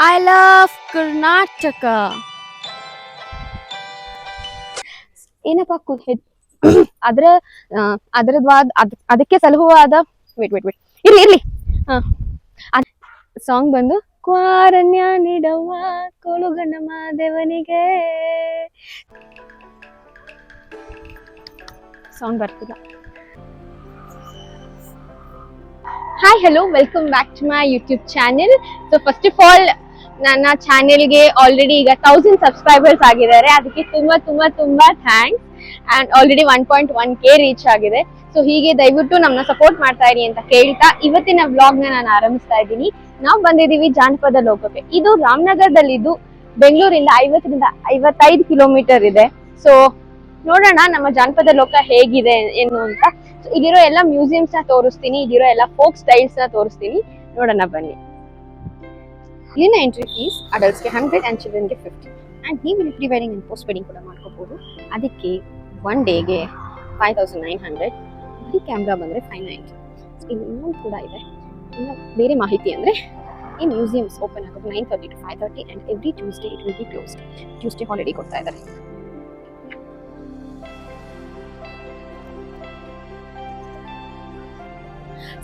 I love Karnataka. ಏನಪ್ಪ ಅದರ ಅದರದ್ವಾದ ಅದಕ್ಕೆ ಸಲಹುವಾದ ವೇಟ್ ಇರ್ಲಿ ಸಾಂಗ್ ಬಂದು ಕ್ವಾರಣ್ಯ ನೀಡವ್ವ ಕೋಳುಗಣ್ಣ ಮಾದೇವನಿಗೆ ಸಾಂಗ್ ಬರ್ತಿಲ್ಲ. Hi hello welcome back to my YouTube channel. So first of all ನನ್ನ ಚಾನೆಲ್ಗೆ ಆಲ್ರೆಡಿ ಈಗ 1000 ಸಬ್ಸ್ಕ್ರೈಬರ್ಸ್ ಆಗಿದ್ದಾರೆ. ಅದಕ್ಕೆ ತುಂಬಾ ತುಂಬಾ ತುಂಬಾ thanks. And already 1.1K reach ಆಗಿದೆ. ಸೊ ಹೀಗೆ ದಯವಿಟ್ಟು ನಮ್ಮನ್ನ ಸಪೋರ್ಟ್ ಮಾಡ್ತಾ ಇರಿ ಅಂತ ಕೇಳ್ತಾ ಇವತ್ತಿನ ವ್ಲಾಗ್ ನಾನು ಆರಂಭಿಸ್ತಾ ಇದ್ದೀನಿ. ನಾವು ಬಂದಿದ್ದೀವಿ ಜಾನಪದ ಲೋಕಕ್ಕೆ. ಇದು ರಾಮನಗರದಲ್ಲಿದ್ದು ಬೆಂಗಳೂರಿಂದ 50ರಿಂದ 55 ಕಿಲೋಮೀಟರ್ ಇದೆ. ಸೊ ನೋಡೋಣ ನಮ್ಮ ಜಾನಪದ ಲೋಕ ಹೇಗಿದೆ ಏನು ಅಂತ. ಇಲ್ಲಿರೋ ಎಲ್ಲ ಮ್ಯೂಸಿಯಮ್ಸ್ ನ ತೋರಿಸ್ತೀನಿ, ಇಲ್ಲಿರೋ ಎಲ್ಲ ಫೋಕ್ ಸ್ಟೈಲ್ಸ್ ನ ತೋರಿಸ್ತೀನಿ, ನೋಡೋಣ ಬನ್ನಿ. ಇಲ್ಲಿನ ಎಂಟ್ರಿ ಫೀಸ್ ಅಡಲ್ಟ್ಸ್ಗೆ 100 ಅಂಡ್ ಚಿಲ್ಡ್ರನ್ಗೆ 50. ಅಂಡ್ ನೀವು ಇಲ್ಲಿ pre wedding and post wedding ಕೂಡ ಮಾಡ್ಕೋಬಹುದು. ಅದಕ್ಕೆ 1 ಡೇಗೆ 5900. ಈ ಕ್ಯಾಮ್ರಾ ಬಂದರೆ 590. ಇಲ್ಲಿ ಇನ್ನೊಂದು ಕೂಡ ಇದೆ. ಇನ್ನು ಬೇರೆ ಮಾಹಿತಿ ಅಂದರೆ ಈ ಮ್ಯೂಸಿಯಮ್ಸ್ ಓಪನ್ ಆಗೋದು 9:30 to 5:30 and every Tuesday it will be closed. Tuesday holiday ಕೊಡ್ತಾ ಇದ್ದಾರೆ.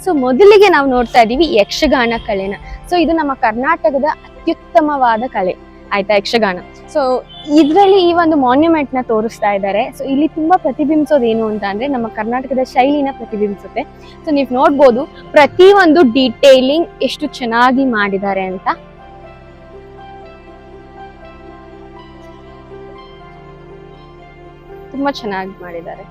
ಸೊ ಮೊದಲಿಗೆ ನಾವು ನೋಡ್ತಾ ಇದೀವಿ ಯಕ್ಷಗಾನ ಕಲೆನ. ಸೊ ಇದು ನಮ್ಮ ಕರ್ನಾಟಕದ ಅತ್ಯುತ್ತಮವಾದ ಕಲೆ ಆಯ್ತಾ, ಯಕ್ಷಗಾನ. ಸೊ ಇದರಲ್ಲಿ ಈ ಒಂದು ಮಾನ್ಯುಮೆಂಟ್ ನ ತೋರಿಸ್ತಾ ಇದ್ದಾರೆ. ಸೊ ಇಲ್ಲಿ ತುಂಬಾ ಪ್ರತಿಬಿಂಬಿಸೋದು ಏನು ಅಂತ ಅಂದ್ರೆ ನಮ್ಮ ಕರ್ನಾಟಕದ ಶೈಲಿನ ಪ್ರತಿಬಿಂಬಿಸುತ್ತೆ. ಸೊ ನೀವು ನೋಡ್ಬೋದು ಪ್ರತಿ ಒಂದು ಡೀಟೇಲಿಂಗ್ ಎಷ್ಟು ಚೆನ್ನಾಗಿ ಮಾಡಿದ್ದಾರೆ ಅಂತ. ತುಂಬಾ ಚೆನ್ನಾಗಿ ಮಾಡಿದ್ದಾರೆ.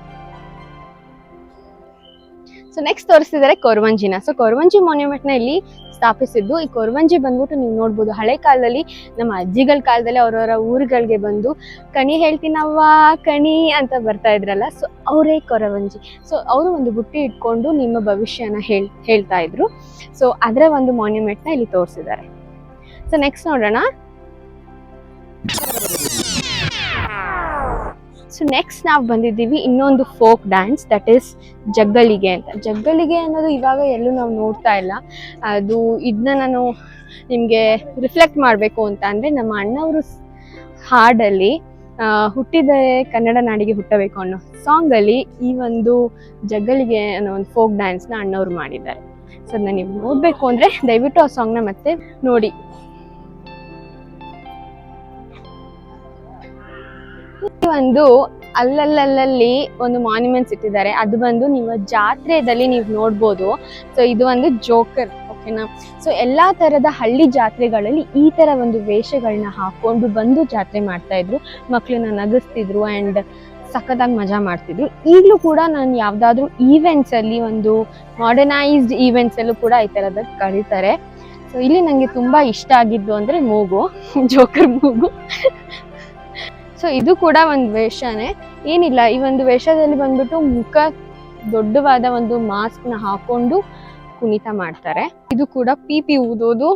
ಸೊ ನೆಕ್ಸ್ಟ್ ತೋರಿಸ್ತಿದ್ದಾರೆ ಕೊರವಂಜಿನ. ಸೊ ಕೊರವಂಜಿ ಮಾನ್ಯುಮೆಂಟ್ ನ ಇಲ್ಲಿ ಸ್ಥಾಪಿಸಿದ್ದು. ಈ ಕೊರವಂಜಿ ಬಂದ್ಬಿಟ್ಟು ನೀವು ನೋಡ್ಬೋದು ಹಳೆ ಕಾಲದಲ್ಲಿ ನಮ್ಮ ಅಜ್ಜಿಗಳ ಕಾಲದಲ್ಲಿ ಅವರವರ ಊರುಗಳಿಗೆ ಬಂದು ಕಣಿ ಹೇಳ್ತೀನವ್ವ ಕಣಿ ಅಂತ ಬರ್ತಾ ಇದ್ರಲ್ಲ, ಸೊ ಅವರೇ ಕೊರವಂಜಿ. ಸೊ ಅವರು ಒಂದು ಬುಟ್ಟಿ ಇಟ್ಕೊಂಡು ನಿಮ್ಮ ಭವಿಷ್ಯನ ಹೇಳ್ತಾ ಇದ್ರು. ಸೊ ಅದರ ಒಂದು ಮಾನ್ಯುಮೆಂಟ್ ನ ಇಲ್ಲಿ ತೋರಿಸಿದ್ದಾರೆ. ಸೊ ನೆಕ್ಸ್ಟ್ ನೋಡೋಣ. ಸೊ ನೆಕ್ಸ್ಟ್ ನಾವು ಬಂದಿದ್ದೀವಿ ಇನ್ನೊಂದು ಫೋಕ್ ಡ್ಯಾನ್ಸ್, ದಟ್ ಈಸ್ ಜಗ್ಗಳಿಗೆ ಅಂತ. ಜಗ್ಗಳಿಗೆ ಅನ್ನೋದು ಇವಾಗ ಎಲ್ಲೂ ನಾವು ನೋಡ್ತಾ ಇಲ್ಲ. ಅದು ಇದನ್ನ ನಾನು ನಿಮಗೆ ರಿಫ್ಲೆಕ್ಟ್ ಮಾಡಬೇಕು ಅಂತ ಅಂದರೆ ನಮ್ಮ ಅಣ್ಣವರು ಹಾಡಲ್ಲಿ ಹುಟ್ಟಿದರೆ ಕನ್ನಡ ನಾಡಿಗೆ ಹುಟ್ಟಬೇಕು ಅನ್ನೋ ಸಾಂಗಲ್ಲಿ ಈ ಒಂದು ಜಗ್ಗಳಿಗೆ ಅನ್ನೋ ಒಂದು ಫೋಕ್ ಡ್ಯಾನ್ಸ್ನ ಅಣ್ಣವ್ರು ಮಾಡಿದ್ದಾರೆ. ಸೊ ಅದನ್ನ ನೀವು ನೋಡಬೇಕು ಅಂದರೆ ದಯವಿಟ್ಟು ಆ ಸಾಂಗ್ನ ಮತ್ತೆ ನೋಡಿ. ಒಂದು ಅಲ್ಲಲ್ಲಿ ಒಂದು ಮಾನ್ಯುಮೆಂಟ್ಸ್ ಇಟ್ಟಿದ್ದಾರೆ. ಅದು ಬಂದು ನಿಮ್ಮ ಜಾತ್ರೆಯಲ್ಲಿ ನೀವು ನೋಡ್ಬೋದು. ಸೊ ಇದು ಒಂದು ಜೋಕರ್, ಓಕೆನಾ. ಸೊ ಎಲ್ಲಾ ತರದ ಹಳ್ಳಿ ಜಾತ್ರೆಗಳಲ್ಲಿ ಈ ತರ ಒಂದು ವೇಷಗಳನ್ನ ಹಾಕೊಂಡು ಬಂದು ಜಾತ್ರೆ ಮಾಡ್ತಾ ಇದ್ರು, ಮಕ್ಳನ್ನ ನಗಿಸ್ತಿದ್ರು ಅಂಡ್ ಸಖತ್ತಾಗಿ ಮಜಾ ಮಾಡ್ತಿದ್ರು. ಈಗಲೂ ಕೂಡ ನಾನು ಯಾವ್ದಾದ್ರು ಈವೆಂಟ್ಸ್ ಅಲ್ಲಿ ಒಂದು ಮಾಡರ್ನೈಸ್ಡ್ ಈವೆಂಟ್ಸ್ ಅಲ್ಲೂ ಕೂಡ ಈ ತರದ ಕರೀತಾರೆ. ಸೊ ಇಲ್ಲಿ ನಂಗೆ ತುಂಬಾ ಇಷ್ಟ ಆಗಿದ್ದು ಅಂದ್ರೆ ಮೂಗು, ಜೋಕರ್ ಮೂಗು. ಸೊ ಇದು ಕೂಡ ಒಂದು ವೇಷನೇ, ಏನಿಲ್ಲ. ಈ ಒಂದು ವೇಷದಲ್ಲಿ ಬಂದ್ಬಿಟ್ಟು ಮುಖ ದೊಡ್ಡವಾದ ಒಂದು ಮಾಸ್ಕ್ ನ ಹಾಕೊಂಡು ಕುಣಿತ ಮಾಡ್ತಾರೆ. ಇದು ಕೂಡ ಪೀಪಿ ಊದೋದು.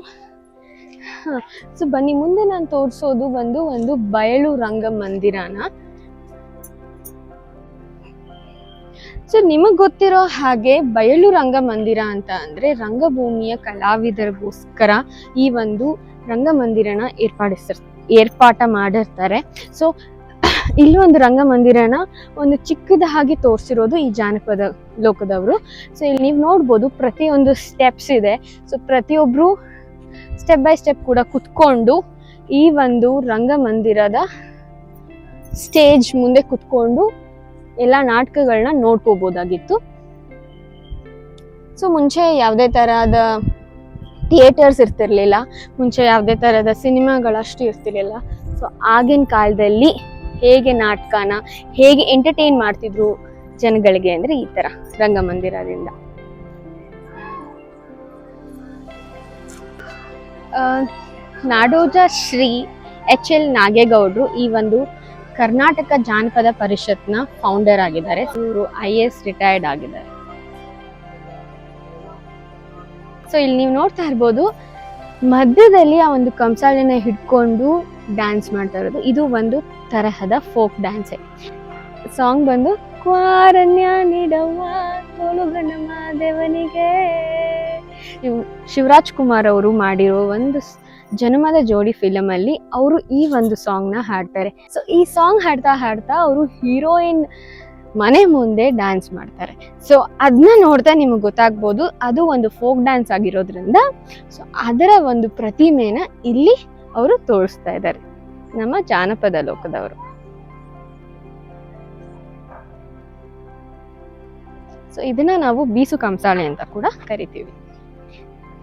ಸೊ ಬನ್ನಿ ಮುಂದೆ ನಾನು ತೋರಿಸೋದು ಬಂದು ಒಂದು ಬಯಲು ರಂಗಮಂದಿರನ. ಸೊ ನಿಮಗ್ ಗೊತ್ತಿರೋ ಹಾಗೆ ಬಯಲು ರಂಗಮಂದಿರ ಅಂತ ಅಂದ್ರೆ ರಂಗಭೂಮಿಯ ಕಲಾವಿದರಿಗೋಸ್ಕರ ಈ ಒಂದು ರಂಗಮಂದಿರನ ಏರ್ಪಾಟ ಮಾಡಿರ್ತಾರೆ. ಸೊ ಇಲ್ಲಿ ಒಂದು ರಂಗಮಂದಿರನ ಒಂದು ಚಿಕ್ಕದಾಗಿ ತೋರಿಸಿರೋದು ಈ ಜಾನಪದ ಲೋಕದವರು. ಸೊ ಇಲ್ಲಿ ನೀವು ನೋಡ್ಬೋದು ಪ್ರತಿಯೊಂದು ಸ್ಟೆಪ್ಸ್ ಇದೆ. ಸೊ ಪ್ರತಿಯೊಬ್ರು ಸ್ಟೆಪ್ ಬೈ ಸ್ಟೆಪ್ ಕೂಡ ಕುತ್ಕೊಂಡು ಈ ಒಂದು ರಂಗಮಂದಿರದ ಸ್ಟೇಜ್ ಮುಂದೆ ಕುತ್ಕೊಂಡು ಎಲ್ಲ ನಾಟಕಗಳನ್ನ ನೋಡ್ಕೋಬಹುದಾಗಿತ್ತು. ಸೊ ಮುಂಚೆ ಯಾವುದೇ ತರಹದ ಥಿಯೇಟರ್ಸ್ ಇರ್ತಿರ್ಲಿಲ್ಲ, ಮುಂಚೆ ಯಾವುದೇ ತರಹದ ಸಿನಿಮಾಗಳಷ್ಟು ಇರ್ತಿರ್ಲಿಲ್ಲ. ಸೊ ಆಗಿನ ಕಾಲದಲ್ಲಿ ಹೇಗೆ ನಾಟಕನ ಹೇಗೆ ಎಂಟರ್ಟೈನ್ ಮಾಡ್ತಿದ್ರು ಜನಗಳಿಗೆ ಅಂದ್ರೆ ಈ ತರ ರಂಗಮಂದಿರದಿಂದ. ನಾಡೋಜ ಶ್ರೀ HL ನಾಗೇಗೌಡರು ಈ ಒಂದು ಕರ್ನಾಟಕ ಜಾನಪದ ಪರಿಷತ್ನ ಫೌಂಡರ್ ಆಗಿದ್ದಾರೆ. ಇವರು IAS ರಿಟೈರ್ಡ್ ಆಗಿದ್ದಾರೆ. ಸೊ ಇಲ್ಲಿ ನೀವು ನೋಡ್ತಾ ಇರ್ಬೋದು ಮಧ್ಯದಲ್ಲಿ ಆ ಒಂದು ಕಂಸಾಳೆನ ಹಿಡ್ಕೊಂಡು ಡ್ಯಾನ್ಸ್ ಮಾಡ್ತಾ ಇರೋದು. ಇದು ಒಂದು ತರಹದ ಫೋಕ್ ಡ್ಯಾನ್ಸೇ. ಸಾಂಗ್ ಬಂದು ಕ್ವಾರಣ್ಯ ನೀಡವ್ವ ಕೋಳುಗಣ್ಣ ಮಾದೇವನಿಗೆ. ಶಿವರಾಜ್ ಕುಮಾರ್ ಅವರು ಮಾಡಿರೋ ಒಂದು ಜನ್ಮದ ಜೋಡಿ ಫಿಲಮ್ ಅಲ್ಲಿ ಅವರು ಈ ಒಂದು ಸಾಂಗ್ ನ ಹಾಡ್ತಾರೆ. ಸೊ ಈ ಸಾಂಗ್ ಹಾಡ್ತಾ ಹಾಡ್ತಾ ಅವರು ಹೀರೋಯಿನ್ ಮನೆ ಮುಂದೆ ಡ್ಯಾನ್ಸ್ ಮಾಡ್ತಾರೆ. ಸೊ ಅದನ್ನ ನೋಡ್ತಾ ನಿಮಗೆ ಗೊತ್ತಾಗ್ಬೋದು ಅದು ಒಂದು ಫೋಕ್ ಡ್ಯಾನ್ಸ್ ಆಗಿರೋದ್ರಿಂದ ಸೊ ಅದರ ಒಂದು ಪ್ರತಿಮೆನ ಇಲ್ಲಿ ಅವರು ತೋರಿಸ್ತಾ ಇದ್ದಾರೆ ನಮ್ಮ ಜಾನಪದ ಲೋಕದವರು. ಸೊ ಇದನ್ನ ನಾವು ಬೀಸು ಕಂಸಾಳೆ ಅಂತ ಕೂಡ ಕರಿತೀವಿ.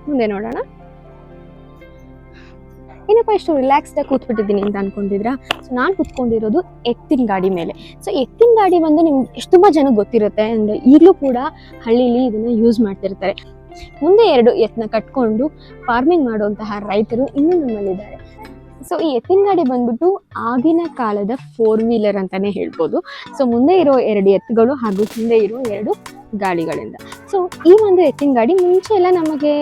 ಮುಂದೆ ನೋಡೋಣ. ಏನಪ್ಪ ಇಷ್ಟು ರಿಲ್ಯಾಕ್ಸ್ಡ್ ಆಗಿ ಕೂತ್ಬಿಟ್ಟಿದ್ದೀನಿ ಅಂತ ಅನ್ಕೊಂಡಿದ್ರಾ? ಸೊ ನಾನು ಕೂತ್ಕೊಂಡಿರೋದು ಎತ್ತಿನ ಗಾಡಿ ಮೇಲೆ. ಸೊ ಎತ್ತಿನ ಗಾಡಿ ಬಂದು ನಿಮ್ಗೆ ತುಂಬಾ ಜನಕ್ಕೆ ಗೊತ್ತಿರುತ್ತೆ, ಅಂದ್ರೆ ಈಗಲೂ ಕೂಡ ಹಳ್ಳಿಲಿ ಇದನ್ನ ಯೂಸ್ ಮಾಡ್ತಿರ್ತಾರೆ. ಮುಂದೆ 2 ಎತ್ತನ್ನ ಕಟ್ಕೊಂಡು ಫಾರ್ಮಿಂಗ್ ಮಾಡುವಂತಹ ರೈತರು ಇನ್ನೂ ನಮ್ಮಲ್ಲಿದ್ದಾರೆ. ಸೊ ಈ ಎತ್ತಿನ ಗಾಡಿ ಬಂದ್ಬಿಟ್ಟು ಆಗಿನ ಕಾಲದ 4 ವೀಲರ್ ಅಂತಾನೆ ಹೇಳ್ಬೋದು. ಸೊ ಮುಂದೆ ಇರೋ 2 ಎತ್ತುಗಳು ಹಾಗೂ ಹಿಂದೆ ಇರೋ 2 ಗಾಡಿಗಳಿಂದ. ಸೊ ಈ ಒಂದು ಎತ್ತಿನ ಗಾಡಿ ಮುಂಚೆ ಎಲ್ಲ ನಮಗೆ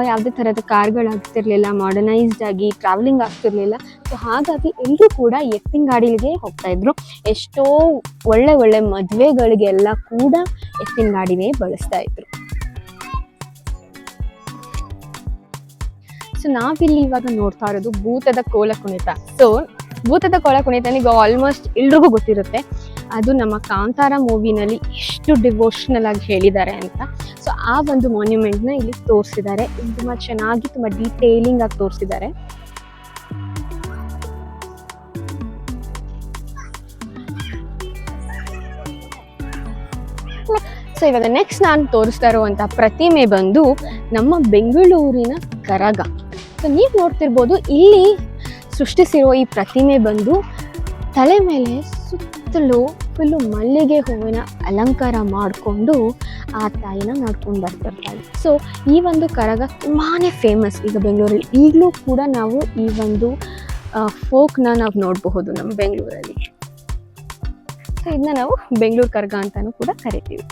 ಯಾವುದೇ ಥರದ ಕಾರ್ಗಳಾಗ್ತಿರ್ಲಿಲ್ಲ, ಮಾಡರ್ನೈಸ್ಡ್ ಆಗಿ ಟ್ರಾವೆಲಿಂಗ್ ಆಗ್ತಿರ್ಲಿಲ್ಲ. ಸೊ ಹಾಗಾಗಿ ಎಲ್ಲರೂ ಕೂಡ ಎತ್ತಿನ ಗಾಡಿಗೆ ಹೋಗ್ತಾ ಇದ್ರು. ಎಷ್ಟೋ ಒಳ್ಳೆ ಒಳ್ಳೆ ಮದುವೆಗಳಿಗೆಲ್ಲ ಕೂಡ ಎತ್ತಿನ ಗಾಡಿನೇ ಬಳಸ್ತಾ ಇದ್ರು. ಸೊ ನಾವಿಲ್ಲಿ ಇವಾಗ ನೋಡ್ತಾ ಇರೋದು ಭೂತದ ಕೋಲ ಕುಣಿತ. ಸೊ ಭೂತದ ಕೋಲ ಕುಣಿತ ಈಗ ಆಲ್ಮೋಸ್ಟ್ ಎಲ್ರಿಗೂ ಗೊತ್ತಿರುತ್ತೆ. ಅದು ನಮ್ಮ ಕಾಂತಾರ ಮೂವಿನಲ್ಲಿ ಎಷ್ಟು ಡಿವೋಷನಲ್ ಆಗಿ ಹೇಳಿದ್ದಾರೆ ಅಂತ. ಸೊ ಆ ಒಂದು ಮಾನ್ಯುಮೆಂಟ್ನ ಇಲ್ಲಿ ತೋರಿಸಿದ್ದಾರೆ. ತುಂಬ ಚೆನ್ನಾಗಿ ತುಂಬ ಡೀಟೇಲಿಂಗ್ ಆಗಿ ತೋರಿಸಿದ್ದಾರೆ. ಸೊ ಇವಾಗ ನೆಕ್ಸ್ಟ್ ನಾನು ತೋರಿಸ್ತಾ ಇರುವಂಥ ಪ್ರತಿಮೆ ಬಂದು ನಮ್ಮ ಬೆಂಗಳೂರಿನ ಕರಗ. ಸೊ ನೀವು ನೋಡ್ತಿರ್ಬೋದು ಇಲ್ಲಿ ಸೃಷ್ಟಿಸಿರೋ ಈ ಪ್ರತಿಮೆ ಬಂದು ತಲೆ ಮೇಲೆ ಸುತ್ತಲೂ ಫುಲ್ಲು ಮಲ್ಲಿಗೆ ಹೂವಿನ ಅಲಂಕಾರ ಮಾಡಿಕೊಂಡು ಆ ತಾಯಿನ ಮಾಡ್ಕೊಂಡು ಬರ್ತಿರ್ತಾರೆ. ಸೊ ಈ ಒಂದು ಕರಗ ತುಂಬಾ ಫೇಮಸ್ ಈಗ ಬೆಂಗಳೂರಲ್ಲಿ. ಈಗಲೂ ಕೂಡ ನಾವು ಈ ಒಂದು ಫೋಕ್ನ ನಾವು ನೋಡಬಹುದು ನಮ್ಮ ಬೆಂಗಳೂರಲ್ಲಿ. ಸೊ ಇದನ್ನ ನಾವು ಬೆಂಗಳೂರು ಕರಗ ಅಂತಾನೂ ಕೂಡ ಕರಿತೀವಿ.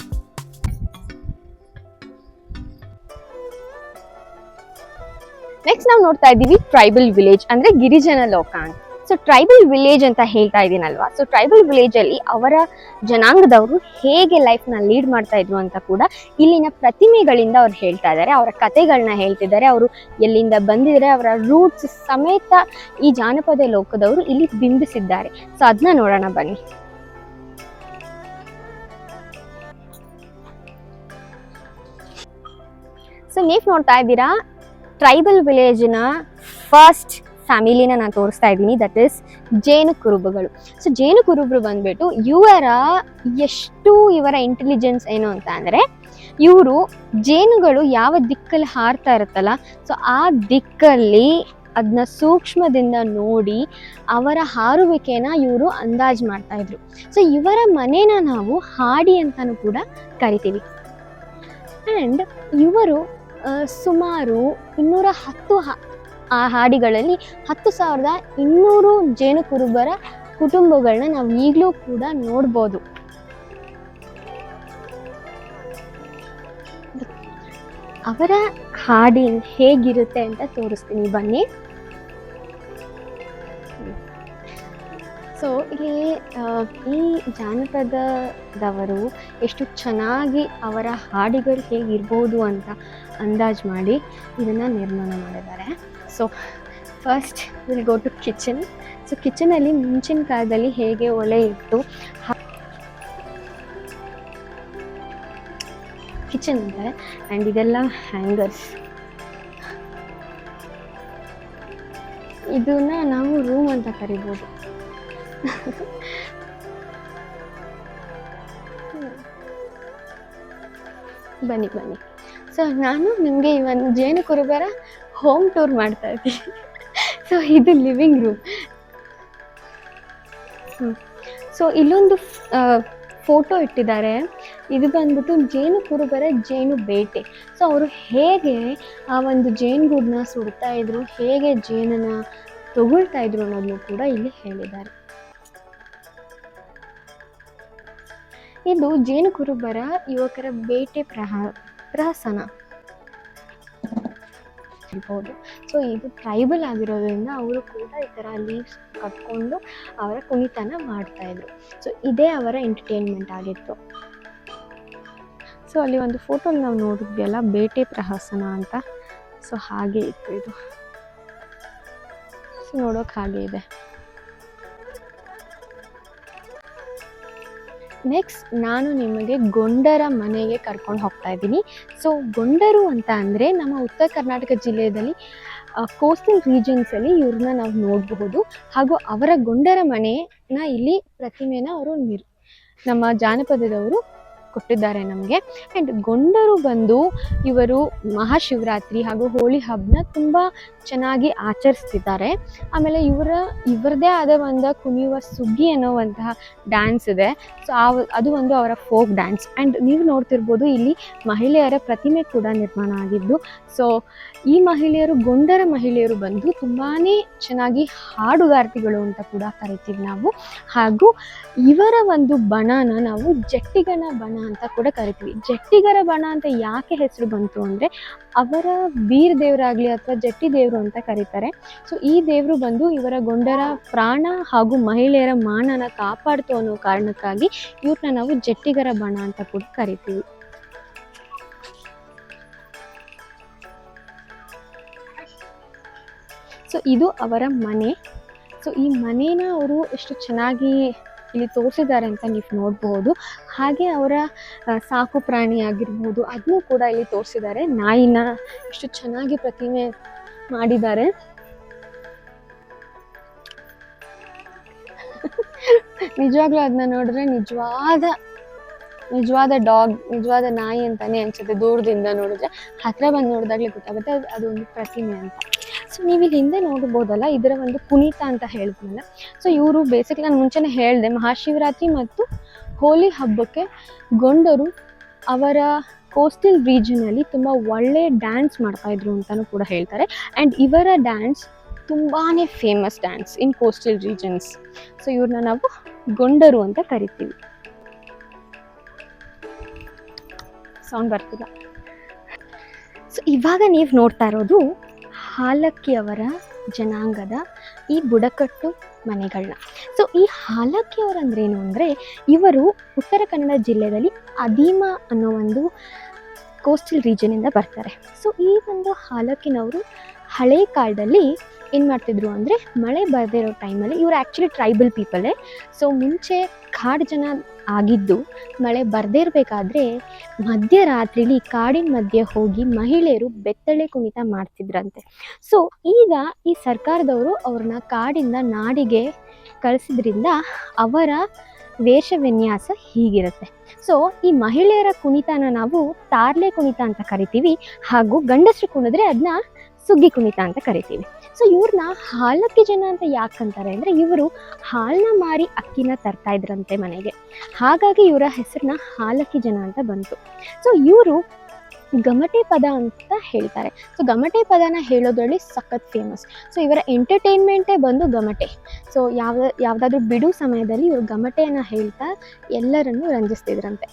ನೆಕ್ಸ್ಟ್ ನಾವು ನೋಡ್ತಾ ಇದ್ದೀವಿ ಟ್ರೈಬಲ್ ವಿಲೇಜ್ ಅಂದ್ರೆ ಗಿರಿಜನ ಲೋಕ ಅಂತ. ಸೊ ಟ್ರೈಬಲ್ ವಿಲೇಜ್ ಅಂತ ಹೇಳ್ತಾ ಇದ್ದೀನಲ್ವಾ. ಸೊ ಟ್ರೈಬಲ್ ವಿಲೇಜ್ ಅಲ್ಲಿ ಅವರ ಜನಾಂಗದವರು ಹೇಗೆ ಲೈಫ್ ನ ಲೀಡ್ ಮಾಡ್ತಾ ಇದ್ರು ಅಂತ ಕೂಡ ಇಲ್ಲಿನ ಪ್ರತಿಮೆಗಳಿಂದ ಅವ್ರು ಹೇಳ್ತಾ ಇದ್ದಾರೆ. ಅವರ ಕಥೆಗಳನ್ನ ಹೇಳ್ತಿದ್ದಾರೆ. ಅವರು ಎಲ್ಲಿಂದ ಬಂದಿದ್ದಾರೆ, ಅವರ ರೂಟ್ಸ್ ಸಮೇತ ಈ ಜಾನಪದ ಲೋಕದವರು ಇಲ್ಲಿ ಬಿಂಬಿಸಿದ್ದಾರೆ. ಸೊ ಅದನ್ನ ನೋಡೋಣ ಬನ್ನಿ. ಸೊ ನೀವು ನೋಡ್ತಾ ಇದ್ದೀರಾ ಟ್ರೈಬಲ್ ವಿಲೇಜ್ನ ಫಸ್ಟ್ ಫ್ಯಾಮಿಲಿನ ನಾನು ತೋರಿಸ್ತಾ ಇದ್ದೀನಿ. ದಟ್ ಇಸ್ ಜೇನು ಕುರುಬಗಳು. ಸೊ ಜೇನು ಕುರುಬರು ಬಂದ್ಬಿಟ್ಟು ಇವರ ಇಂಟೆಲಿಜೆನ್ಸ್ ಏನು ಅಂತ ಅಂದರೆ, ಇವರು ಜೇನುಗಳು ಯಾವ ದಿಕ್ಕಲ್ಲಿ ಹಾರ್ತಾ ಇರುತ್ತಲ್ಲ, ಸೊ ಆ ದಿಕ್ಕಲ್ಲಿ ಅದನ್ನ ಸೂಕ್ಷ್ಮದಿಂದ ನೋಡಿ ಅವರ ಹಾರುವಿಕೆನ ಇವರು ಅಂದಾಜು ಮಾಡ್ತಾ ಇದ್ರು. ಸೊ ಇವರ ಮನೇನ ನಾವು ಹಾಡಿ ಅಂತಾನೂ ಕೂಡ ಕರಿತೀವಿ. ಆ್ಯಂಡ್ ಇವರು ಸುಮಾರು 210 ಹಾಡಿಗಳಲ್ಲಿ 10,200 ಜೇನು ಕುರುಬರ ಕುಟುಂಬಗಳನ್ನ ನಾವು ಈಗಲೂ ಕೂಡ ನೋಡ್ಬೋದು. ಅವರ ಹಾಡಿ ಹೇಗಿರುತ್ತೆ ಅಂತ ತೋರಿಸ್ತೀನಿ ಬನ್ನಿ. ಸೊ ಇಲ್ಲಿ ಈ ಜಾನಪದದವರು ಎಷ್ಟು ಚೆನ್ನಾಗಿ ಅವರ ಹಾಡಿಗಳು ಹೇಗಿರ್ಬೋದು ಅಂತ ಅಂದಾಜು ಮಾಡಿ ಇದನ್ನು ನಿರ್ಮಾಣ ಮಾಡಿದ್ದಾರೆ. So first will go to kitchen. So ಕಿಚನಲ್ಲಿ ಮುಂಚಿನ ಕಾಲದಲ್ಲಿ ಹೇಗೆ ಒಲೆ ಇಟ್ಟು ಕಿಚನ್ ಅಂತಾರೆ. ಆ್ಯಂಡ್ ಇದೆಲ್ಲ ಹ್ಯಾಂಗರ್ಸ್. ಇದನ್ನ ನಾವು ರೂಮ್ ಅಂತ ಕರಿಬೋದು. ಬನ್ನಿ ಬನ್ನಿ. ಸೊ ನಾನು ನಿಮಗೆ ಈ ಒಂದು ಜೇನು ಕುರುಬರ ಹೋಮ್ ಟೂರ್ ಮಾಡ್ತಾ ಇದ್ದೀನಿ. ಸೊ ಇದು ಲಿವಿಂಗ್ ರೂಮ್. ಸೊ ಇಲ್ಲೊಂದು ಫೋಟೋ ಇಟ್ಟಿದ್ದಾರೆ. ಇದು ಬಂದ್ಬಿಟ್ಟು ಜೇನು ಕುರುಬರ ಜೇನು ಬೇಟೆ. ಸೊ ಅವರು ಹೇಗೆ ಆ ಒಂದು ಜೇನುಗೂಡನ್ನ ಸುಡ್ತಾ ಇದ್ರು, ಹೇಗೆ ಜೇನನ್ನ ತಗೊಳ್ತಾ ಇದ್ರು ಅನ್ನೋದನ್ನು ಕೂಡ ಇಲ್ಲಿ ಹೇಳಿದ್ದಾರೆ. ಇದು ಜೇನು ಕುರುಬರ ಯುವಕರ ಬೇಟೆ ಪ್ರಹಸನ ಹೇಳ್ಬೋದು. ಸೊ ಇದು ಟ್ರೈಬಲ್ ಆಗಿರೋದ್ರಿಂದ ಅವರು ಕೂಡ ಈ ಥರ ಲೀವ್ಸ್ ಕಟ್ಕೊಂಡು ಅವರ ಕುಣಿತನ ಮಾಡ್ತಾ ಇದ್ರು. ಸೊ ಇದೇ ಅವರ ಎಂಟರ್ಟೈನ್ಮೆಂಟ್ ಆಗಿತ್ತು. ಸೊ ಅಲ್ಲಿ ಒಂದು ಫೋಟೋಲಿ ನಾವು ನೋಡಿದ್ವಿ ಅಲ್ಲ, ಬೇಟೆ ಪ್ರಹಸನ ಅಂತ. ಸೊ ಹಾಗೆ ಇತ್ತು ಇದು. ನೋಡೋಕೆ ಹಾಗೆ ಇದೆ. ನೆಕ್ಸ್ಟ್ ನಾನು ನಿಮಗೆ ಗೊಂಡರ ಮನೆಗೆ ಕರ್ಕೊಂಡು ಹೋಗ್ತಾ ಇದ್ದೀನಿ. ಸೊ ಗೊಂಡರು ಅಂತ ಅಂದರೆ ನಮ್ಮ ಉತ್ತರ ಕರ್ನಾಟಕ ಜಿಲ್ಲೆಯಲ್ಲಿ ಕೋಸ್ಟಲ್ ರೀಜನ್ಸಲ್ಲಿ ಇವ್ರನ್ನ ನಾವು ನೋಡಬಹುದು. ಹಾಗೂ ಅವರ ಗೊಂಡರ ಮನೆನ ಇಲ್ಲಿ ಪ್ರತಿಮೆನ ಅವರು ನಮ್ಮ ಜಾನಪದದವರು ಕೊಟ್ಟಿದ್ದಾರೆ ನಮಗೆ. ಆ್ಯಂಡ್ ಗೊಂಡರು ಬಂದು ಇವರು ಮಹಾಶಿವರಾತ್ರಿ ಹಾಗೂ ಹೋಳಿ ಹಬ್ಬನ ತುಂಬ ಚೆನ್ನಾಗಿ ಆಚರಿಸ್ತಿದ್ದಾರೆ. ಆಮೇಲೆ ಇವರದೇ ಆದ ಒಂದು ಕುಣಿಯುವ ಸುಗ್ಗಿ ಅನ್ನೋವಂತಹ ಡ್ಯಾನ್ಸ್ ಇದೆ. ಸೊ ಅದು ಒಂದು ಅವರ ಫೋಕ್ ಡ್ಯಾನ್ಸ್. ಆ್ಯಂಡ್ ನೀವು ನೋಡ್ತಿರ್ಬೋದು ಇಲ್ಲಿ ಮಹಿಳೆಯರ ಪ್ರತಿಮೆ ಕೂಡ ನಿರ್ಮಾಣ ಆಗಿದ್ದು. ಸೊ ಈ ಮಹಿಳೆಯರು ಗೊಂಡರ ಮಹಿಳೆಯರು ಬಂದು ತುಂಬಾ ಚೆನ್ನಾಗಿ ಹಾಡುಗಾರ್ತಿಗಳು ಅಂತ ಕೂಡ ಕರಿತೀವಿ ನಾವು. ಹಾಗೂ ಇವರ ಒಂದು ಬಣನ ನಾವು ಜಟ್ಟಿಗನ ಬಣ ಅಂತ ಕೂಡ ಕರಿತೀವಿ. ಜಟ್ಟಿಗರ ಬಣ ಅಂತ ಯಾಕೆ ಹೆಸರು ಬಂತು ಅಂದರೆ ಅವರ ವೀರ್ ದೇವರಾಗಲಿ ಅಥವಾ ಜಟ್ಟಿ ದೇವರು ಅಂತ ಕರೀತಾರೆ. ಸೊ ಈ ದೇವರು ಬಂದು ಇವರ ಗೊಂಡರ ಪ್ರಾಣ ಹಾಗೂ ಮಹಿಳೆಯರ ಮಾನನ ಕಾಪಾಡ್ತು ಅನ್ನೋ ಕಾರಣಕ್ಕಾಗಿ ಇವ್ರನ್ನ ನಾವು ಜಟ್ಟಿಗರ ಬಣ ಅಂತ ಕೂಡ ಕರಿತೀವಿ. ಸೊ ಇದು ಅವರ ಮನೆ. ಸೊ ಈ ಮನೇನ ಅವರು ಎಷ್ಟು ಚೆನ್ನಾಗಿ ಇಲ್ಲಿ ತೋರಿಸಿದ್ದಾರೆ ಅಂತ ನೀವು ನೋಡ್ಬೋದು. ಹಾಗೆ ಅವರ ಸಾಕು ಪ್ರಾಣಿ ಆಗಿರ್ಬೋದು ಅದನ್ನು ಕೂಡ ಇಲ್ಲಿ ತೋರಿಸಿದ್ದಾರೆ. ನಾಯಿನ ಎಷ್ಟು ಚೆನ್ನಾಗಿ ಪ್ರತಿಮೆ ಮಾಡಿದ್ದಾರೆ. ನಿಜವಾಗ್ಲೂ ಅದನ್ನ ನೋಡಿದ್ರೆ ನಿಜವಾದ ಡಾಗ್, ನಿಜವಾದ ನಾಯಿ ಅಂತಾನೆ ಅನ್ಸುತ್ತೆ. ದೂರದಿಂದ ನೋಡಿದ್ರೆ, ಹತ್ರ ಬಂದು ನೋಡಿದಾಗಲೇ ಗೊತ್ತಾಗುತ್ತೆ ಅದೊಂದು ಪ್ರತಿಮೆ ಅಂತ. ಸೊ ನೀವು ಇಲ್ಲಿ ಹಿಂದೆ ನೋಡ್ಬೋದಲ್ಲ, ಇದರ ಒಂದು ಕುಣಿತ ಅಂತ ಹೇಳಿದ್ನಲ್ಲ. ಸೊ ಇವರು ಬೇಸಿಕಲಿ ನಾನು ಮುಂಚೆನೇ ಹೇಳಿದೆ, ಮಹಾಶಿವರಾತ್ರಿ ಮತ್ತು ಹೋಲಿ ಹಬ್ಬಕ್ಕೆ ಗೊಂಡರು ಅವರ ಕೋಸ್ಟಲ್ ರೀಜನಲ್ಲಿ ತುಂಬ ಒಳ್ಳೆ ಡ್ಯಾನ್ಸ್ ಮಾಡ್ತಾಯಿದ್ರು ಅಂತಲೂ ಕೂಡ ಹೇಳ್ತಾರೆ. ಆ್ಯಂಡ್ ಇವರ ಡ್ಯಾನ್ಸ್ ತುಂಬಾ ಫೇಮಸ್ ಡ್ಯಾನ್ಸ್ ಇನ್ ಕೋಸ್ಟಲ್ ರೀಜನ್ಸ್. ಸೊ ಇವ್ರನ್ನ ನಾವು ಗೊಂಡರು ಅಂತ ಕರಿತೀವಿ. ಸೌಂಡ್ ಬರ್ತಿಲ್ಲ. ಸೊ ಇವಾಗ ನೀವು ನೋಡ್ತಾ ಇರೋದು ಹಾಲಕ್ಕಿಯವರ ಜನಾಂಗದ ಈ ಬುಡಕಟ್ಟು ಮನೆಗಳನ್ನ. ಸೊ ಈ ಹಾಲಕ್ಕಿಯವರಂದ್ರೇನು ಅಂದರೆ ಇವರು ಉತ್ತರ ಕನ್ನಡ ಜಿಲ್ಲೆಯಲ್ಲಿ ಅಧೀಮ ಅನ್ನೋ ಒಂದು ಕೋಸ್ಟಲ್ ರೀಜನಿಂದ ಬರ್ತಾರೆ. ಸೊ ಈ ಒಂದು ಹಾಲಕ್ಕಿನವರು ಹಳೆ ಕಾಲದಲ್ಲಿ ಏನು ಮಾಡ್ತಿದ್ರು ಅಂದರೆ ಮಳೆ ಬರದೇ ಇರೋ ಟೈಮಲ್ಲಿ, ಇವರು ಆ್ಯಕ್ಚುಲಿ ಟ್ರೈಬಲ್ ಪೀಪಲೇ. ಸೊ ಮುಂಚೆ ಕಾಡು ಜನ ಆಗಿದ್ದು ಮಳೆ ಬರದೇ ಇರಬೇಕಾದ್ರೆ ಮಧ್ಯರಾತ್ರಿಲಿ ಕಾಡಿನ ಮಧ್ಯೆ ಹೋಗಿ ಮಹಿಳೆಯರು ಬೆತ್ತಳೆ ಕುಣಿತ ಮಾಡ್ತಿದ್ರಂತೆ. ಸೊ ಈಗ ಈ ಸರ್ಕಾರದವರು ಅವ್ರನ್ನ ಕಾಡಿಂದ ನಾಡಿಗೆ ಕಳಿಸಿದ್ರಿಂದ ಅವರ ವೇಷ ವಿನ್ಯಾಸ ಹೀಗಿರುತ್ತೆ. ಸೊ ಈ ಮಹಿಳೆಯರ ಕುಣಿತನ ನಾವು ತಾರ್ಲೆ ಕುಣಿತ ಅಂತ ಕರಿತೀವಿ. ಹಾಗೂ ಗಂಡಸರು ಕುಣಿದ್ರೆ ಅದನ್ನ ಸುಗ್ಗಿ ಕುಣಿತ ಅಂತ ಕರಿತೀವಿ. ಸೊ ಇವ್ರನ್ನ ಹಾಲಕ್ಕಿ ಜನ ಅಂತ ಯಾಕಂತಾರೆ ಅಂದರೆ ಇವರು ಹಾಲನ್ನ ಮಾರಿ ಅಕ್ಕಿನ ತರ್ತಾ ಇದ್ರಂತೆ ಮನೆಗೆ. ಹಾಗಾಗಿ ಇವರ ಹೆಸರನ್ನ ಹಾಲಕ್ಕಿ ಜನ ಅಂತ ಬಂತು. ಸೊ ಇವರು ಗಮಟೆ ಪದ ಅಂತ ಹೇಳ್ತಾರೆ. ಸೊ ಗಮಟೆ ಪದನ ಹೇಳೋದ್ರಲ್ಲಿ ಸಖತ್ ಫೇಮಸ್. ಸೊ ಇವರ ಎಂಟರ್ಟೈನ್ಮೆಂಟೇ ಬಂದು ಗಮಟೆ. ಸೊ ಯಾವುದಾದ್ರೂ ಬಿಡು ಸಮಯದಲ್ಲಿ ಇವರು ಗಮಟೆಯನ್ನು ಹೇಳ್ತಾ ಎಲ್ಲರನ್ನೂ ರಂಜಿಸ್ತಿದ್ರಂತೆ.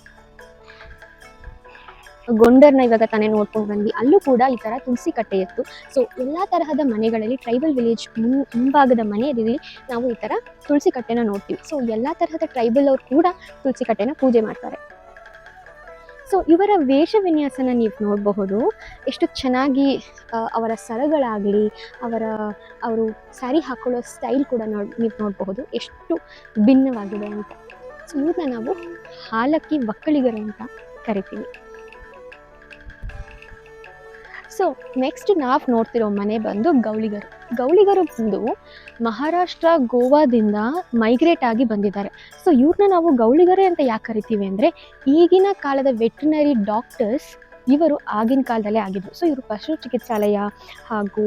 ಗೊಂಡರ್ನ ಇವಾಗ ತಾನೇ ನೋಡ್ಕೊಂಡು ಬಂದ್ವಿ, ಅಲ್ಲೂ ಕೂಡ ಈ ಥರ ತುಳಸಿ ಕಟ್ಟೆ ಇತ್ತು. ಸೊ ಎಲ್ಲ ತರಹದ ಮನೆಗಳಲ್ಲಿ ಟ್ರೈಬಲ್ ವಿಲೇಜ್ ಮುಂಭಾಗದ ಮನೆಯಲ್ಲಿ ನಾವು ಈ ಥರ ತುಳಸಿ ಕಟ್ಟೆನ ನೋಡ್ತೀವಿ. ಸೊ ಎಲ್ಲ ತರಹದ ಟ್ರೈಬಲ್ ಅವರು ಕೂಡ ತುಳಸಿ ಕಟ್ಟೆನ ಪೂಜೆ ಮಾಡ್ತಾರೆ. ಸೊ ಇವರ ವೇಷ ವಿನ್ಯಾಸನ ನೀವು ನೋಡಬಹುದು, ಎಷ್ಟು ಚೆನ್ನಾಗಿ ಅವರ ಸರಗಳಾಗಲಿ ಅವರು ಸ್ಯಾರಿ ಹಾಕೊಳ್ಳೋ ಸ್ಟೈಲ್ ಕೂಡ ನೀವು ನೋಡಬಹುದು ಎಷ್ಟು ಭಿನ್ನವಾಗಿದೆ ಅಂತ. ಸೊ ಇವ್ರನ್ನ ನಾವು ಹಾಲಕ್ಕಿ ಒಕ್ಕಲಿಗರು ಅಂತ ಕರಿತೀವಿ. ಸೊ ನೆಕ್ಸ್ಟ್ ನಾವು ನೋಡ್ತಿರೋ ಮನೆ ಬಂದು ಗೌಳಿಗರು ಬಂದು ಮಹಾರಾಷ್ಟ್ರ ಗೋವಾದಿಂದ ಮೈಗ್ರೇಟ್ ಆಗಿ ಬಂದಿದ್ದಾರೆ. ಸೊ ಇವ್ರನ್ನ ನಾವು ಗೌಳಿಗರೇ ಅಂತ ಯಾಕೆ ಕರಿತೀವಿ ಅಂದರೆ ಈಗಿನ ಕಾಲದ ವೆಟ್ರಿನರಿ ಡಾಕ್ಟರ್ಸ್ ಇವರು ಆಗಿನ ಕಾಲದಲ್ಲೇ ಆಗಿದ್ರು. ಸೊ ಇವರು ಪಶು ಚಿಕಿತ್ಸಾಲಯ ಹಾಗೂ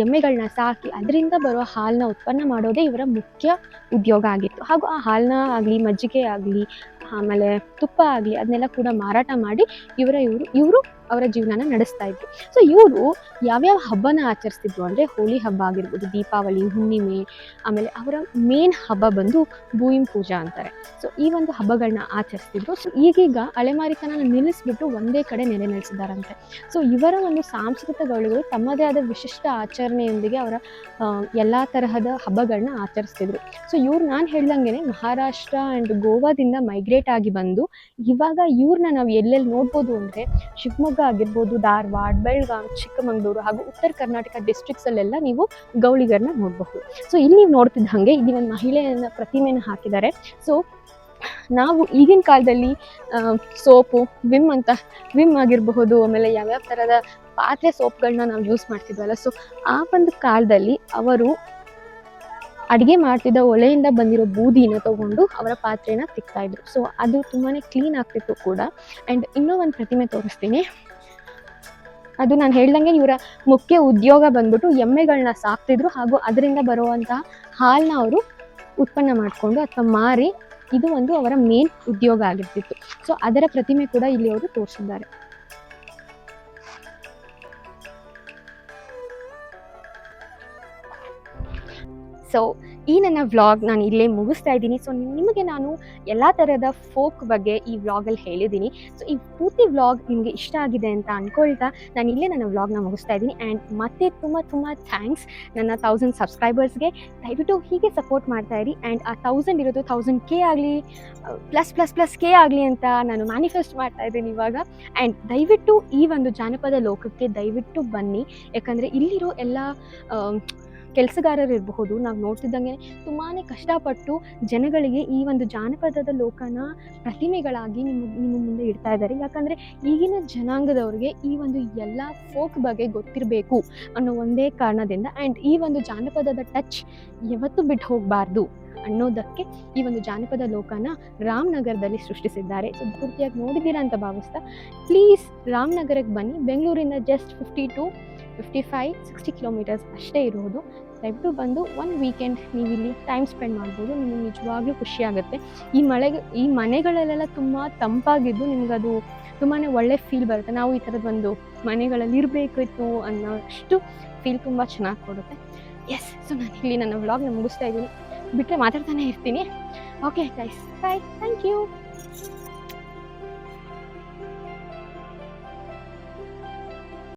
ಎಮ್ಮೆಗಳನ್ನ ಸಾಕಿ ಅದರಿಂದ ಬರೋ ಹಾಲನ್ನ ಉತ್ಪನ್ನ ಮಾಡೋದೇ ಇವರ ಮುಖ್ಯ ಉದ್ಯೋಗ ಆಗಿತ್ತು. ಹಾಗೂ ಆ ಹಾಲನ್ನ ಆಗಲಿ, ಮಜ್ಜಿಗೆ ಆಗಲಿ, ಆಮೇಲೆ ತುಪ್ಪ ಆಗಲಿ ಅದನ್ನೆಲ್ಲ ಕೂಡ ಮಾರಾಟ ಮಾಡಿ ಇವರು ಅವರ ಜೀವನನ ನಡೆಸ್ತಾ ಇದ್ರು. ಸೊ ಇವರು ಯಾವ್ಯಾವ ಹಬ್ಬನ ಆಚರಿಸ್ತಿದ್ರು ಅಂದರೆ ಹೋಳಿ ಹಬ್ಬ ಆಗಿರ್ಬೋದು, ದೀಪಾವಳಿ, ಹುಣ್ಣಿಮೆ, ಆಮೇಲೆ ಅವರ ಮೇನ್ ಹಬ್ಬ ಬಂದು ಭೂಯಿಂ ಪೂಜಾ ಅಂತಾರೆ. ಸೊ ಈ ಒಂದು ಹಬ್ಬಗಳನ್ನ ಆಚರಿಸ್ತಿದ್ರು. ಸೊ ಈಗೀಗ ಅಲೆಮಾರಿತನ ನಿಲ್ಲಿಸ್ಬಿಟ್ಟು ಒಂದೇ ಕಡೆ ನೆಲೆಸಿದ್ದಾರಂತೆ. ಸೊ ಇವರ ಒಂದು ಸಾಂಸ್ಕೃತಿಕಗಳು ತಮ್ಮದೇ ಆದ ವಿಶಿಷ್ಟ ಆಚರಣೆಯೊಂದಿಗೆ ಅವರ ಎಲ್ಲ ತರಹದ ಹಬ್ಬಗಳನ್ನ ಆಚರಿಸ್ತಿದ್ರು. ಸೊ ಇವ್ರು ನಾನು ಹೇಳ್ದಂಗೆ ಮಹಾರಾಷ್ಟ್ರ ಆ್ಯಂಡ್ ಗೋವಾದಿಂದ ಮೈಗ್ರೇಟ್ ಆಗಿ ಬಂದು ಇವಾಗ ಇವ್ರನ್ನ ನಾವು ಎಲ್ಲೆಲ್ಲಿ ನೋಡ್ಬೋದು ಅಂದರೆ ಶಿವಮೊಗ್ಗ ಚಿತ್ರದುರ್ಗ ಆಗಿರ್ಬೋದು, ಧಾರವಾಡ, ಬೆಳಗಾಂ, ಚಿಕ್ಕಮಗಳೂರು ಹಾಗೂ ಉತ್ತರ ಕರ್ನಾಟಕ ಡಿಸ್ಟ್ರಿಕ್ಟ್ಸಲ್ಲೆಲ್ಲ ನೀವು ಗೌಳಿಗರನ್ನ ನೋಡಬಹುದು. ಸೊ ಇಲ್ಲಿ ನೀವು ನೋಡ್ತಿದ್ದ ಹಾಗೆ ಇಲ್ಲಿ ಒಂದು ಮಹಿಳೆಯನ್ನ ಪ್ರತಿಮೆನ ಹಾಕಿದ್ದಾರೆ. ಸೊ ನಾವು ಈಗಿನ ಕಾಲದಲ್ಲಿ ಸೋಪು, ವಿಮ್ ಆಗಿರಬಹುದು, ಆಮೇಲೆ ಯಾವ್ಯಾವ ಥರದ ಪಾತ್ರೆ ಸೋಪ್ಗಳನ್ನ ನಾವು ಯೂಸ್ ಮಾಡ್ತಿದ್ವಲ್ಲ, ಸೊ ಆ ಒಂದು ಕಾಲದಲ್ಲಿ ಅವರು ಅಡುಗೆ ಮಾಡ್ತಿದ್ದ ಒಲೆಯಿಂದ ಬಂದಿರೋ ಬೂದಿನ ತಗೊಂಡು ಅವರ ಪಾತ್ರೆನ ತಿಕ್ತಾ ಇದ್ರು. ಸೊ ಅದು ತುಂಬಾ ಕ್ಲೀನ್ ಆಗ್ತಿತ್ತು ಕೂಡ. ಆ್ಯಂಡ್ ಇನ್ನೂ ಒಂದು ಪ್ರತಿಮೆ ತೋರಿಸ್ತೀನಿ. ಅದು ನಾನು ಹೇಳ್ದಂಗೆ ಇವರ ಮುಖ್ಯ ಉದ್ಯೋಗ ಬಂದ್ಬಿಟ್ಟು ಎಮ್ಮೆಗಳನ್ನ ಸಾಕ್ತಿದ್ರು ಹಾಗೂ ಅದರಿಂದ ಬರುವಂತಹ ಹಾಲನ್ನ ಅವರು ಉತ್ಪನ್ನ ಮಾಡಿಕೊಂಡು ಅಥವಾ ಮಾರಿ, ಇದು ಒಂದು ಅವರ ಮೇನ್ ಉದ್ಯೋಗ ಆಗಿರ್ತಿತ್ತು. ಸೊ ಅದರ ಪ್ರತಿಮೆ ಕೂಡ ಇಲ್ಲಿ ಅವರು ತೋರಿಸಿದ್ದಾರೆ. ಸೊ ಈ ನನ್ನ ವ್ಲಾಗ್ ನಾನು ಇಲ್ಲೇ ಮುಗಿಸ್ತಾ ಇದ್ದೀನಿ. ಸೊ ನಿಮಗೆ ನಾನು ಎಲ್ಲ ಥರದ ಫೋಕ್ ಬಗ್ಗೆ ಈ ವ್ಲಾಗಲ್ಲಿ ಹೇಳಿದ್ದೀನಿ. ಸೊ ಈ ಪೂರ್ತಿ ವ್ಲಾಗ್ ನಿಮಗೆ ಇಷ್ಟ ಆಗಿದೆ ಅಂತ ಅಂದ್ಕೊಳ್ತಾ ನಾನು ಇಲ್ಲೇ ನನ್ನ ವ್ಲಾಗ್ನ ಮುಗಿಸ್ತಾ ಇದ್ದೀನಿ. ಆ್ಯಂಡ್ ಮತ್ತೆ ತುಂಬ ಥ್ಯಾಂಕ್ಸ್ ನನ್ನ 1000 ಸಬ್ಸ್ಕ್ರೈಬರ್ಸ್ಗೆ. ದಯವಿಟ್ಟು ಹೀಗೆ ಸಪೋರ್ಟ್ ಮಾಡ್ತಾ ಇರಿ. ಆ್ಯಂಡ್ ಆ 1000 ಇರೋದು 1000K ಆಗಲಿ, ಪ್ಲಸ್ K ಆಗಲಿ ಅಂತ ನಾನು ಮ್ಯಾನಿಫೆಸ್ಟ್ ಮಾಡ್ತಾ ಇದ್ದೀನಿ ಇವಾಗ. ಆ್ಯಂಡ್ ದಯವಿಟ್ಟು ಈ ಒಂದು ಜಾನಪದ ಲೋಕಕ್ಕೆ ದಯವಿಟ್ಟು ಬನ್ನಿ. ಯಾಕಂದರೆ ಇಲ್ಲಿರೋ ಎಲ್ಲ ಕೆಲಸಗಾರರು ಇರಬಹುದು, ನಾವು ನೋಡ್ತಿದ್ದಂಗೆ ತುಂಬಾ ಕಷ್ಟಪಟ್ಟು ಜನಗಳಿಗೆ ಈ ಒಂದು ಜಾನಪದದ ಲೋಕನ ಪ್ರತಿಮೆಗಳಾಗಿ ನಿಮ್ಮ ಮುಂದೆ ಇಡ್ತಾ ಇದ್ದಾರೆ. ಯಾಕಂದರೆ ಈಗಿನ ಜನಾಂಗದವ್ರಿಗೆ ಈ ಒಂದು ಎಲ್ಲ ಫೋಕ್ ಬಗ್ಗೆ ಗೊತ್ತಿರಬೇಕು ಅನ್ನೋ ಒಂದೇ ಕಾರಣದಿಂದ, ಆ್ಯಂಡ್ ಈ ಒಂದು ಜಾನಪದದ ಟಚ್ ಯಾವತ್ತೂ ಬಿಟ್ಟು ಹೋಗಬಾರ್ದು ಅನ್ನೋದಕ್ಕೆ ಈ ಒಂದು ಜಾನಪದ ಲೋಕನ ರಾಮನಗರದಲ್ಲಿ ಸೃಷ್ಟಿಸಿದ್ದಾರೆ. ಸೊ ಪೂರ್ತಿಯಾಗಿ ನೋಡಿದ್ದೀರಾ ಅಂತ ಭಾವಿಸ್ತಾ, ಪ್ಲೀಸ್ ರಾಮನಗರಕ್ಕೆ ಬನ್ನಿ. ಬೆಂಗಳೂರಿಂದ ಜಸ್ಟ್ 50 to 55-60 ಕಿಲೋಮೀಟರ್ಸ್ ಅಷ್ಟೇ ಇರೋದು. ದಯವಿಟ್ಟು ಬಂದು ಒಂದು ವೀಕೆಂಡ್ ನೀವು ಇಲ್ಲಿ ಟೈಮ್ ಸ್ಪೆಂಡ್ ಮಾಡ್ಬೋದು. ನಿಮಗೆ ನಿಜವಾಗ್ಲೂ ಖುಷಿ ಆಗುತ್ತೆ. ಈ ಮನೆಗಳಲ್ಲೆಲ್ಲ ತುಂಬ ತಂಪಾಗಿದ್ದು ನಿಮಗದು ತುಂಬಾ ಒಳ್ಳೆ ಫೀಲ್ ಬರುತ್ತೆ. ನಾವು ಈ ಥರದ ಒಂದು ಮನೆಗಳಲ್ಲಿ ಇರಬೇಕಿತ್ತು ಅನ್ನೋಷ್ಟು ಫೀಲ್ ತುಂಬ ಚೆನ್ನಾಗಿ ಕೊಡುತ್ತೆ. ಎಸ್, ಸೊ ನಾನು ಇಲ್ಲಿ ನನ್ನ ವ್ಲಾಗ್ನ ಮುಗಿಸ್ತಾ ಇದ್ದೀನಿ. ಬಿಟ್ಟರೆ ಮಾತಾಡ್ತಾನೆ ಇರ್ತೀನಿ. Okay guys, bye, thank you.